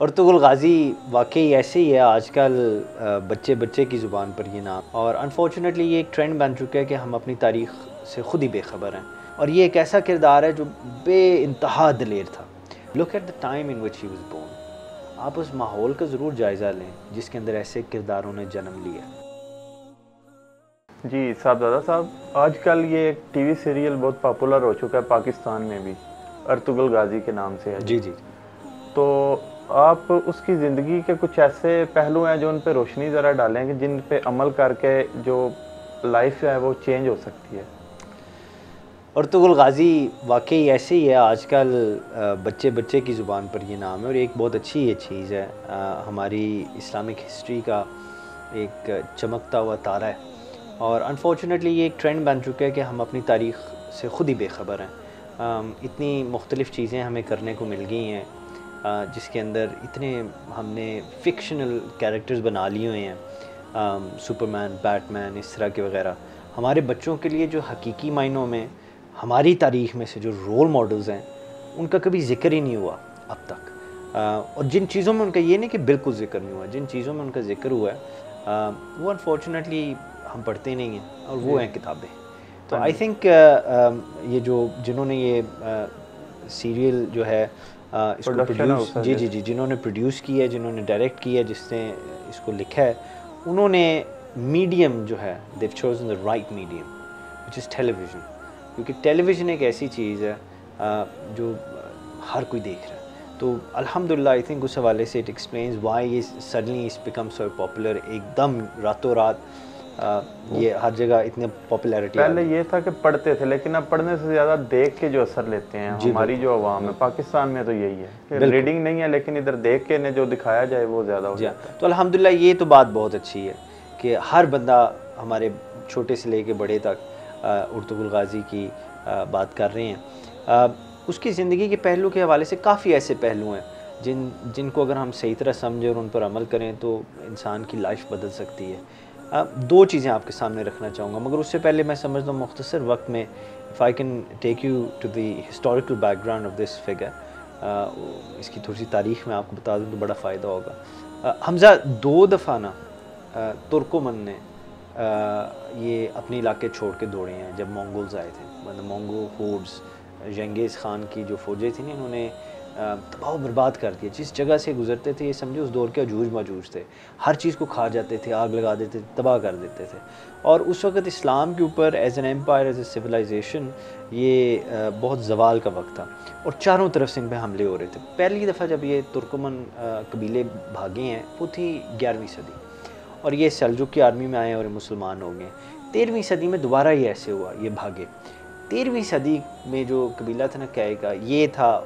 Ertugrul Ghazi واقعی ایسے ہی ہے آج کل بچے بچے کی زبان پر یہ نام، اور انفارچونیٹلی یہ ایک ٹرینڈ بن چکا ہے کہ ہم اپنی تاریخ سے خود ہی بے خبر ہیں، اور یہ ایک ایسا کردار ہے جو بے انتہا دلیر تھا۔ Look at the time in which he was born. آپ اس ماحول کا ضرور جائزہ لیں جس کے اندر ایسے کرداروں نے جنم لیا۔ جی صاحبزادہ صاحب، آج کل یہ ایک ٹی وی سیریل بہت پاپولر ہو چکا ہے پاکستان میں بھی، ارطغرل غازی کے نام سے ہے جی جی تو آپ اس کی زندگی کے کچھ ایسے پہلو ہیں جو ان پہ روشنی ذرا ڈالیں کہ جن پہ عمل کر کے جو لائف ہے وہ چینج ہو سکتی ہے۔ ارطغرل غازی واقعی ایسے ہی ہے آج کل بچے بچے کی زبان پر یہ نام ہے، اور ایک بہت اچھی یہ چیز ہے، ہماری اسلامک ہسٹری کا ایک چمکتا ہوا تارہ ہے، اور انفارچونیٹلی یہ ایک ٹرینڈ بن چکا ہے کہ ہم اپنی تاریخ سے خود ہی بے خبر ہیں۔ اتنی مختلف چیزیں ہمیں کرنے کو مل گئی ہیں جس کے اندر اتنے ہم نے فکشنل کیریکٹرز بنا لیے ہوئے ہیں، سپرمین، بیٹ مین، اس طرح کے وغیرہ۔ ہمارے بچوں کے لیے جو حقیقی معنوں میں ہماری تاریخ میں سے جو رول ماڈلز ہیں ان کا کبھی ذکر ہی نہیں ہوا اب تک، اور جن چیزوں میں ان کا یہ نہیں کہ بالکل ذکر نہیں ہوا، جن چیزوں میں ان کا ذکر ہوا ہے وہ انفارچونیٹلی ہم پڑھتے نہیں ہیں، اور وہ ہیں کتابیں۔ تو آئی تھنک یہ جو جنہوں نے یہ سیریل جو ہے اس کو پروڈیوس جی جنہوں نے پروڈیوس کیا ہے، جنہوں نے ڈائریکٹ کیا ہے، جس نے اس کو لکھا ہے، انہوں نے میڈیم جو ہے they've chosen the right medium which is television، کیونکہ ٹیلی ویژن ایک ایسی چیز ہے جو ہر کوئی دیکھ رہا ہے۔ تو الحمدللہ آئی تھنک اس حوالے سے اٹ ایکسپلینز وائی یہ سڈنلی اس بیکم سو پاپولر، ایک دم راتوں رات یہ ہر جگہ اتنے پاپولیرٹی۔ پہلے یہ تھا کہ پڑھتے تھے، لیکن اب پڑھنے سے زیادہ دیکھ کے جو اثر لیتے ہیں ہماری جو عوام ہے پاکستان میں، تو یہی ہے کہ ریڈنگ نہیں ہے لیکن ادھر دیکھ کے جو دکھایا جائے وہ زیادہ ہو جاتا ہے۔ تو الحمدللہ یہ تو بات بہت اچھی ہے کہ ہر بندہ، ہمارے چھوٹے سے لے کے بڑے تک، ارطغرل غازی کی بات کر رہے ہیں۔ اس کی زندگی کے پہلو کے حوالے سے کافی ایسے پہلو ہیں جن کو اگر ہم صحیح طرح سمجھیں اور ان پر عمل کریں تو انسان کی لائف بدل سکتی ہے۔ دو چیزیں آپ کے سامنے رکھنا چاہوں گا، مگر اس سے پہلے میں سمجھتا ہوں مختصر وقت میں if I can take you to the historical background of this figure، اس کی تھوڑی سی تاریخ میں آپ کو بتا دوں تو بڑا فائدہ ہوگا۔ حمزہ 2 دفعہ نا ترکمن نے یہ اپنے علاقے چھوڑ کے دوڑے ہیں جب مونگولز آئے تھے، مطلب مونگو ہورڈز، جنگیز خان کی جو فوجیں تھیں انہوں نے تباہ و برباد کر دیا۔ جس جگہ سے گزرتے تھے یہ سمجھو اس دور کے عجوج ماجوج تھے، ہر چیز کو کھا جاتے تھے، آگ لگا دیتے تھے، تباہ کر دیتے تھے، اور اس وقت اسلام کے اوپر as an empire, as a civilisation یہ بہت زوال کا وقت تھا، اور چاروں طرف سے ان پہ حملے ہو رہے تھے۔ پہلی دفعہ جب یہ ترکمن قبیلے بھاگے ہیں وہ تھی 11ویں صدی، اور یہ سلجوق کی آرمی میں آئے اور مسلمان ہو گئے۔ 13ویں صدی میں دوبارہ یہ ایسے ہوا، یہ بھاگے۔ 13ویں صدی میں جو قبیلہ تھا نا کیے کا، یہ تھا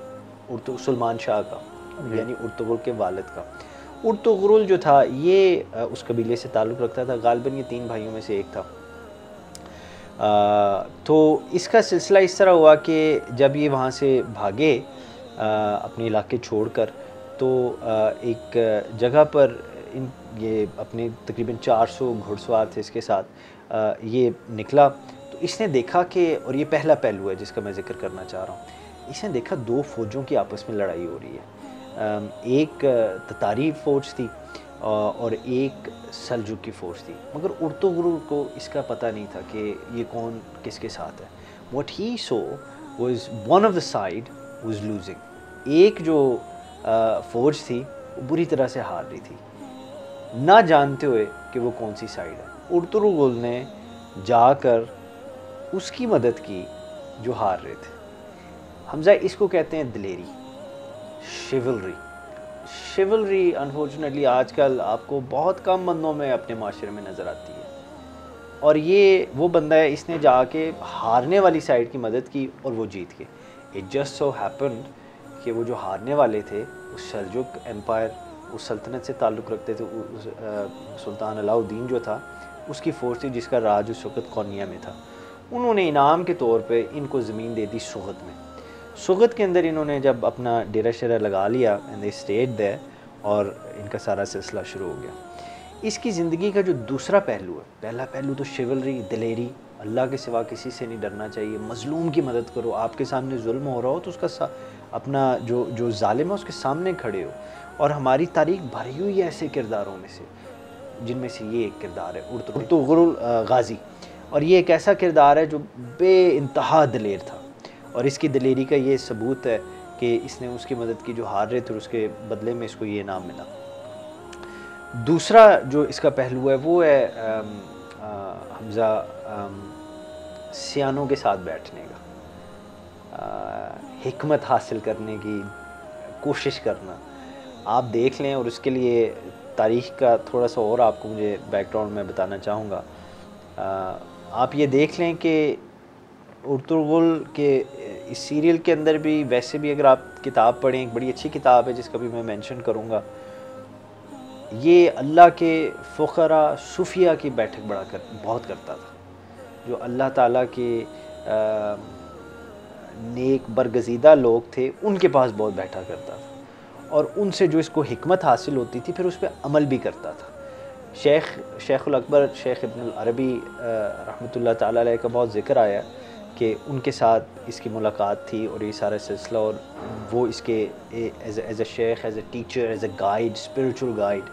سلمان شاہ کا، یعنی ارطغرل کے والد کا۔ ارطغرل جو تھا یہ اس قبیلے سے تعلق رکھتا تھا، غالباً یہ 3 بھائیوں میں سے ایک تھا۔ تو اس کا سلسلہ اس طرح ہوا کہ جب یہ وہاں سے بھاگے اپنے علاقے چھوڑ کر، تو ایک جگہ پر یہ اپنے تقریباً 400 گھڑ سوار تھے اس کے ساتھ، یہ نکلا تو اس نے دیکھا کہ، اور یہ پہلا پہلو ہے جس کا میں ذکر کرنا چاہ رہا ہوں، اس نے دیکھا 2 فوجوں کی آپس میں لڑائی ہو رہی ہے، ایک تتاری فوج تھی اور ایک سلجوق کی فوج تھی، مگر ارطغرل کو اس کا پتہ نہیں تھا کہ یہ کون کس کے ساتھ ہے۔ What he saw was one of the side was losing، ایک جو فوج تھی وہ بری طرح سے ہار رہی تھی، نہ جانتے ہوئے کہ وہ کون سی سائیڈ ہے۔ ارطغرل نے جا کر اس کی مدد کی جو ہار رہے تھے۔ حمزہ اس کو کہتے ہیں دلیری، شیولری۔ شیولری انفارچونیٹلی آج کل آپ کو بہت کم بندوں میں اپنے معاشرے میں نظر آتی ہے، اور یہ وہ بندہ ہے، اس نے جا کے ہارنے والی سائیڈ کی مدد کی اور وہ جیت گئے۔ اٹ جسٹ سو ہیپنڈ کہ وہ جو ہارنے والے تھے اس سلجوق ایمپائر، اس سلطنت سے تعلق رکھتے تھے، سلطان علاء الدین جو تھا اس کی فوج تھی جس کا راج اس وقت قونیہ میں تھا۔ انہوں نے انعام کے طور پہ ان کو زمین دے دی سغد میں۔ سغد کے اندر انہوں نے جب اپنا ڈیرہ شیرہ لگا لیا، اینڈ دے اسٹیڈ دیر، اور ان کا سارا سلسلہ شروع ہو گیا۔ اس کی زندگی کا جو دوسرا پہلو ہے، پہلا پہلو تو شیولری، دلیری، اللہ کے سوا کسی سے نہیں ڈرنا چاہیے، مظلوم کی مدد کرو، آپ کے سامنے ظلم ہو رہا ہو تو اس کا اپنا جو ظالم ہے اس کے سامنے کھڑے ہو، اور ہماری تاریخ بھری ہوئی ہے ایسے کرداروں میں سے، جن میں سے یہ ایک کردار ہے ارطغرل غازی. اور یہ ایک ایسا کردار ہے جو بے انتہا دلیر تھا، اور اس کی دلیری کا یہ ثبوت ہے کہ اس نے اس کی مدد کی جو ہار رہے تھے، اس کے بدلے میں اس کو یہ انعام ملا. دوسرا جو اس کا پہلو ہے وہ ہے حمزہ سیانوں کے ساتھ بیٹھنے کا، حکمت حاصل کرنے کی کوشش کرنا. آپ دیکھ لیں، اور اس کے لیے تاریخ کا تھوڑا سا اور آپ کو مجھے بیک گراؤنڈ میں بتانا چاہوں گا. آپ یہ دیکھ لیں کہ ارطغرل کے اس سیریل کے اندر بھی، ویسے بھی اگر آپ کتاب پڑھیں، ایک بڑی اچھی کتاب ہے جس کا بھی میں مینشن کروں گا، یہ اللہ کے فقراء صوفیہ کی بیٹھک بہت کرتا تھا، جو اللہ تعالیٰ کے نیک برگزیدہ لوگ تھے ان کے پاس بہت بیٹھا کرتا تھا، اور ان سے جو اس کو حکمت حاصل ہوتی تھی پھر اس پہ عمل بھی کرتا تھا. شیخ الاکبر شیخ ابن العربی رحمۃ اللہ تعالیٰ علیہ کا بہت ذکر آیا کہ ان کے ساتھ اس کی ملاقات تھی، اور یہ سارا سلسلہ، اور وہ اس کے ایز اے شیخ، as a teacher, as a guide, spiritual guide,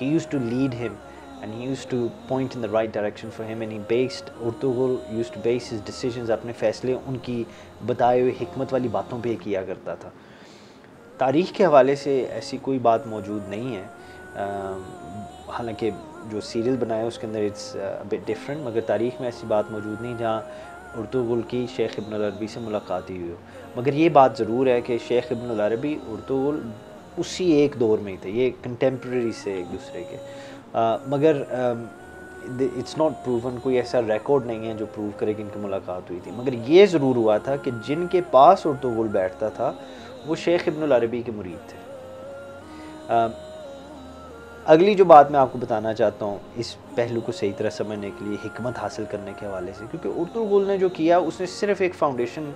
he used to lead ہم and he used to point in the right direction for ہم، and he based Ertugrul used to base his decisions, اپنے فیصلے ان کی بتائے ہوئے حکمت والی باتوں پہ کیا کرتا تھا. تاریخ کے حوالے سے ایسی کوئی بات موجود نہیں ہے، حالانکہ جو سیریل بنایا ہے اس کے اندر اٹس بٹ ڈفرینٹ، مگر تاریخ میں ایسی بات موجود نہیں جہاں ارطغرل کی شیخ ابن العربی سے ملاقات ہوئی ہو. مگر یہ بات ضرور ہے کہ شیخ ابن العربی ارطغرل اسی ایک دور میں ہی تھے، یہ کنٹمپریری سے ایک دوسرے کے، مگر اٹس ناٹ پروون، کوئی ایسا ریکارڈ نہیں ہے جو پروو کرے کہ ان کی ملاقات ہوئی تھی. مگر یہ ضرور ہوا تھا کہ جن کے پاس ارطغرل بیٹھتا تھا وہ شیخ ابن العربی کے مرید تھے. اگلی جو بات میں آپ کو بتانا چاہتا ہوں اس پہلو کو صحیح طرح سمجھنے کے لیے، حکمت حاصل کرنے کے حوالے سے، کیونکہ ارطغرل نے جو کیا اس نے صرف ایک فاؤنڈیشن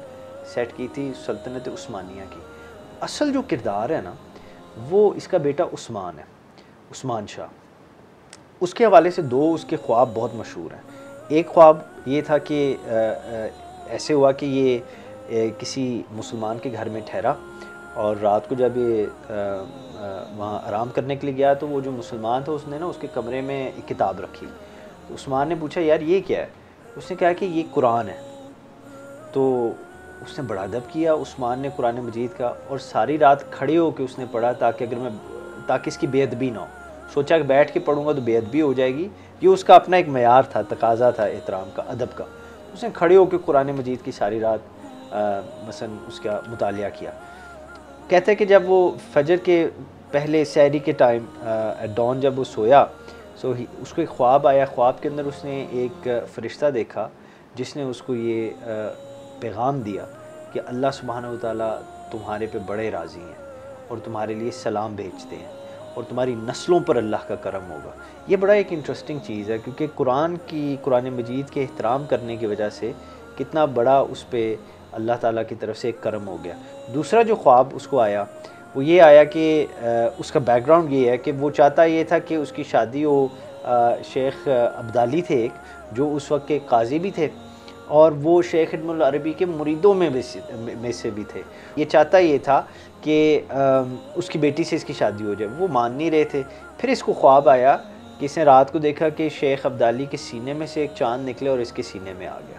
سیٹ کی تھی سلطنت عثمانیہ کی. اصل جو کردار ہے نا وہ اس کا بیٹا عثمان ہے، عثمان شاہ. اس کے حوالے سے دو اس کے خواب بہت مشہور ہیں. ایک خواب یہ تھا کہ ایسے ہوا کہ یہ کسی مسلمان کے گھر میں ٹھہرا، اور رات کو جب یہ وہاں آرام کرنے کے لیے گیا تو وہ جو مسلمان تھا اس نے نا اس کے کمرے میں ایک کتاب رکھی. تو عثمان نے پوچھا یار یہ کیا ہے؟ اس نے کہا کہ یہ قرآن ہے. تو اس نے بڑا ادب کیا عثمان نے قرآن مجید کا، اور ساری رات کھڑے ہو کے اس نے پڑھا تاکہ اس کی بے ادبی نہ ہو. سوچا کہ بیٹھ کے پڑھوں گا تو بے ادبی ہو جائے گی، یہ اس کا اپنا ایک معیار تھا، تقاضا تھا احترام کا، ادب کا. اس نے کھڑے ہو کے قرآن مجید کی ساری رات مثلا اس کا مطالعہ کیا. کہتے ہیں کہ جب وہ فجر کے پہلے سحری کے ٹائم ڈان جب وہ سویا، اس کو ایک خواب آیا. خواب کے اندر اس نے ایک فرشتہ دیکھا جس نے اس کو یہ پیغام دیا کہ اللہ سبحانہ وتعالیٰ تمہارے پہ بڑے راضی ہیں اور تمہارے لیے سلام بھیجتے ہیں، اور تمہاری نسلوں پر اللہ کا کرم ہوگا. یہ بڑا ایک انٹرسٹنگ چیز ہے، کیونکہ قرآن مجید کے احترام کرنے کی وجہ سے کتنا بڑا اس پہ اللہ تعالیٰ کی طرف سے ایک کرم ہو گیا. دوسرا جو خواب اس کو آیا وہ یہ آیا کہ اس کا بیک گراؤنڈ یہ ہے کہ وہ چاہتا یہ تھا کہ اس کی شادی ہو شیخ عبدالی تھے ایک، جو اس وقت کے قاضی بھی تھے، اور وہ شیخ ابن العربی کے مریدوں میں سے بھی تھے. یہ چاہتا یہ تھا کہ اس کی بیٹی سے اس کی شادی ہو جائے. وہ مان نہیں رہے تھے. پھر اس کو خواب آیا کہ اس نے رات کو دیکھا کہ شیخ عبدالی کے سینے میں سے ایک چاند نکلے اور اس کے سینے میں آ گیا.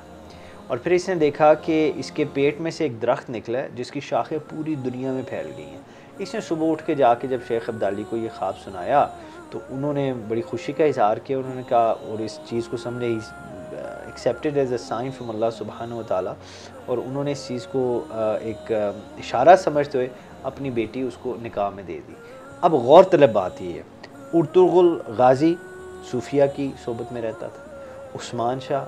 اور پھر اس نے دیکھا کہ اس کے پیٹ میں سے ایک درخت نکلا ہے جس کی شاخیں پوری دنیا میں پھیل گئی ہیں. اس نے صبح اٹھ کے جا کے جب شیخ عبدالی کو یہ خواب سنایا تو انہوں نے بڑی خوشی کا اظہار کیا. انہوں نے کہا اور اس چیز کو سمجھے accepted as a sign from اللہ سبحانہ و تعالیٰ، اور انہوں نے اس چیز کو ایک اشارہ سمجھتے ہوئے اپنی بیٹی اس کو نکاح میں دے دی. اب غور طلب بات یہ ہے، ارطغرل غازی صوفیہ کی صحبت میں رہتا تھا، عثمان شاہ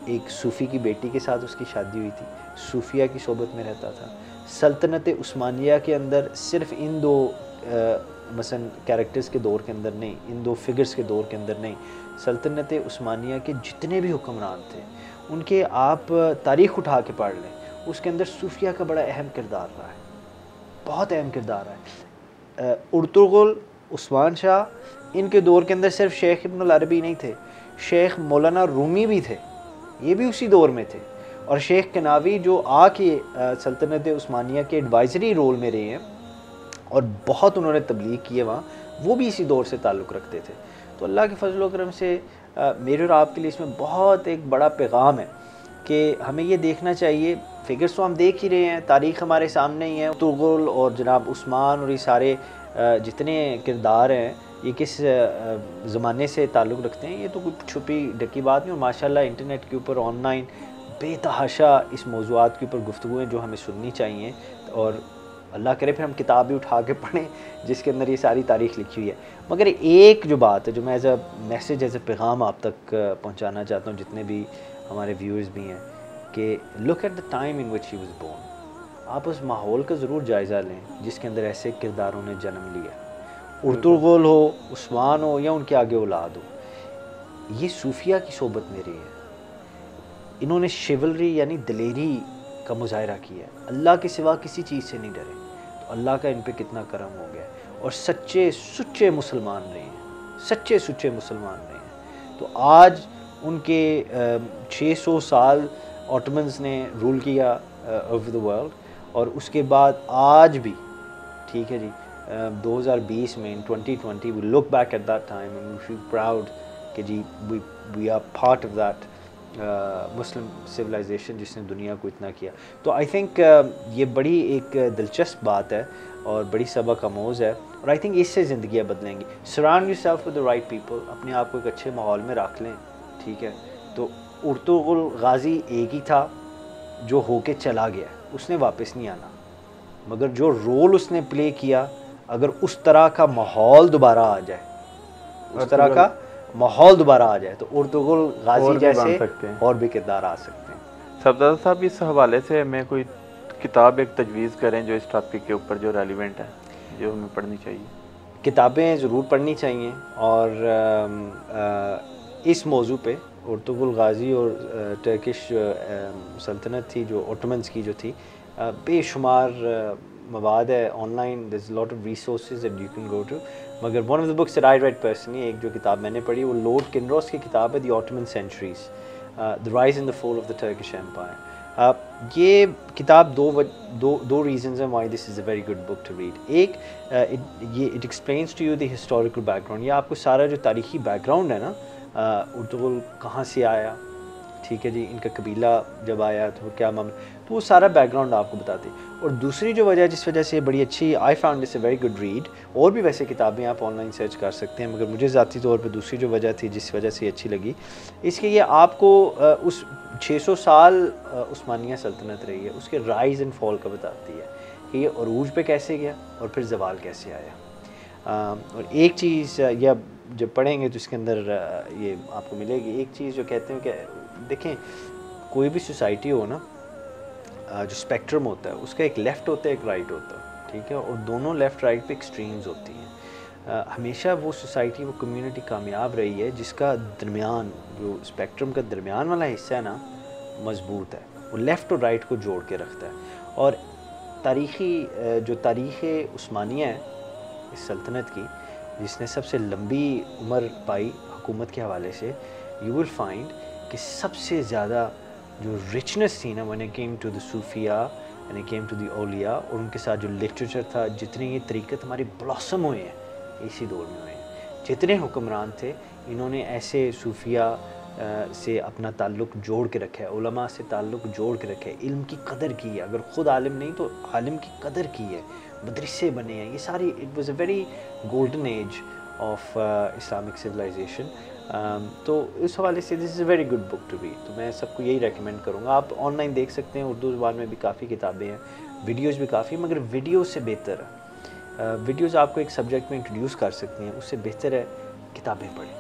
ایک صوفی کی بیٹی کے ساتھ اس کی شادی ہوئی تھی، صوفیہ کی صحبت میں رہتا تھا. سلطنت عثمانیہ کے اندر صرف ان دو مثلا کیریکٹرز کے دور کے اندر نہیں، ان دو فگرز کے دور کے اندر نہیں، سلطنت عثمانیہ کے جتنے بھی حکمران تھے ان کے آپ تاریخ اٹھا کے پڑھ لیں، اس کے اندر صوفیہ کا بڑا اہم کردار رہا ہے، بہت اہم کردار رہا ہے. ارطغرل، عثمان شاہ، ان کے دور کے اندر صرف شیخ ابن العربی نہیں تھے، شیخ مولانا رومی بھی تھے، یہ بھی اسی دور میں تھے. اور شیخ کناوی جو آ کے سلطنت عثمانیہ کے ایڈوائزری رول میں رہے ہیں، اور بہت انہوں نے تبلیغ کی ہے وہاں, وہ بھی اسی دور سے تعلق رکھتے تھے. تو اللہ کے فضل و کرم سے میرے اور آپ کے لیے اس میں بہت ایک بڑا پیغام ہے کہ ہمیں یہ دیکھنا چاہیے. فگرس تو ہم دیکھ ہی رہے ہیں, تاریخ ہمارے سامنے ہی ہے. تغل اور جناب عثمان اور یہ سارے جتنے کردار ہیں یہ کس زمانے سے تعلق رکھتے ہیں, یہ تو کوئی چھپی ڈکی بات نہیں. اور ماشاءاللہ انٹرنیٹ کے اوپر آن لائن بے تحاشا اس موضوعات کے اوپر گفتگو ہیں جو ہمیں سننی چاہیے, اور اللہ کرے پھر ہم کتاب بھی اٹھا کے پڑھیں جس کے اندر یہ ساری تاریخ لکھی ہوئی ہے. مگر ایک جو بات ہے جو میں as a message, as a پیغام آپ تک پہنچانا چاہتا ہوں, جتنے بھی ہمارے ویورز بھی ہیں, کہ look at the time in which he was born. آپ اس ماحول کا ضرور جائزہ لیں جس کے اندر ایسے کرداروں نے جنم لیا. ارطغرل ہو, عثمان ہو, یا ان کے آگے اولاد ہو, یہ صوفیہ کی صحبت میں رہی ہے. انہوں نے شیولری یعنی دلیری کا مظاہرہ کیا ہے, اللہ کے سوا کسی چیز سے نہیں ڈرے. تو اللہ کا ان پہ کتنا کرم ہو گیا, اور سچے سچے مسلمان رہے ہیں, سچے سچے مسلمان رہے ہیں. تو آج ان کے 600 سال آٹومنز نے رول کیا اوور دا ورلڈ, اور اس کے بعد آج بھی ٹھیک ہے جی 2020 میں in 2020 we look back at that time and we feel proud کہ جی we are part of that Muslim civilization جس نے دنیا کو اتنا کیا. تو آئی تھنک یہ بڑی ایک دلچسپ بات ہے اور بڑی سبق آموز ہے, اور آئی تھنک اس سے زندگیاں بدلیں گی. Surround your self with the right people, اپنے آپ کو ایک اچھے ماحول میں رکھ لیں, ٹھیک ہے. تو ارطغرل غازی ایک ہی تھا جو ہو کے چلا گیا, اس نے واپس نہیں آنا, مگر جو رول اس نے پلے کیا, اگر اس طرح کا ماحول دوبارہ آ جائے, اس طرح کا ماحول دوبارہ آ جائے, تو ارطغرل غازی جیسے اور بھی کردار آ سکتے ہیں. صفدر صاحب اس حوالے سے میں کوئی کتاب ایک تجویز کریں جو اس ٹاپک کے اوپر جو ریلیونٹ ہے, جو ہمیں پڑھنی چاہیے. کتابیں ضرور پڑھنی چاہیے, اور اس موضوع پہ ارطغرل غازی اور ٹرکش سلطنت تھی جو اوٹومنز کی جو تھی, بے شمار مواد ہے online. There is lot of resources that you can go to. مگر one of the books that I read personally, ایک جو کتاب میں نے پڑھی وہ لارڈ کنروس کی کتاب ہے, the Ottoman centuries, the rise and the fall of the Turkish empire. یہ کتاب دو ریزنز ہیں why this is a very good book to read. ایک یہ it explains to you the historical background, یہ آپ کو سارا جو تاریخی بیک گراؤنڈ ہے نا, ارطغرل کہاں سے آیا, ٹھیک ہے جی, ان کا قبیلہ جب آیا تو کیا معاملہ, تو وہ سارا بیک گراؤنڈ آپ کو بتاتے. اور دوسری جو وجہ جس وجہ سے بڑی اچھی, I found this a very good read, اور بھی ویسے کتابیں آپ آن لائن سرچ کر سکتے ہیں, مگر مجھے ذاتی طور پہ دوسری جو وجہ تھی جس وجہ سے یہ اچھی لگی, اس کے یہ آپ کو اس 600 سال عثمانیہ سلطنت رہی ہے, اس کے رائز اینڈ فال کا بتاتی ہے کہ یہ عروج پہ کیسے گیا اور پھر زوال کیسے آیا. اور ایک چیز یا جب پڑھیں گے تو اس کے اندر یہ آپ کو ملے گی, ایک چیز جو کہتے ہیں کہ دیکھیں کوئی بھی سوسائٹی ہو نا, جو اسپیکٹرم ہوتا ہے اس کا ایک لیفٹ ہوتا ہے ایک رائٹ ہوتا ہے, ٹھیک ہے, اور دونوں لیفٹ رائٹ پہ ایکسٹریمز ہوتی ہیں. ہمیشہ وہ سوسائٹی وہ کمیونٹی کامیاب رہی ہے جس کا درمیان, جو اسپیکٹرم کا درمیان والا حصہ ہے نا, مضبوط ہے, وہ لیفٹ اور رائٹ کو جوڑ کے رکھتا ہے. اور جو تاریخ عثمانیہ ہے اس سلطنت کی, جس نے سب سے لمبی عمر پائی حکومت کے حوالے سے, یو ول فائنڈ کہ سب سے زیادہ جو رچنس تھی نا when it came to the Sofia and it came to the اولیاء, اور ان کے ساتھ جو لٹریچر تھا, جتنے یہ طریقت ہماری بلاسم ہوئے ہیں اسی دور میں ہوئے ہیں. جتنے حکمران تھے انہوں نے ایسے صوفیہ سے اپنا تعلق جوڑ کے رکھا ہے, علماء سے تعلق جوڑ کے رکھا ہے, علم کی قدر کی ہے, اگر خود عالم نہیں تو عالم کی قدر کی ہے, مدرسے بنے ہیں, یہ ساری it was a very golden age of Islamic civilization. تو اس حوالے سے this is a very good book to read. تو میں سب کو یہی ریکمینڈ کروں گا. آپ آن لائن دیکھ سکتے ہیں, اردو زبان میں بھی کافی کتابیں ہیں, ویڈیوز بھی کافی, مگر ویڈیوز سے بہتر ہے, ویڈیوز آپ کو ایک سبجیکٹ میں انٹروڈیوس کر سکتی ہیں, اس سے بہتر ہے کتابیں پڑھیں.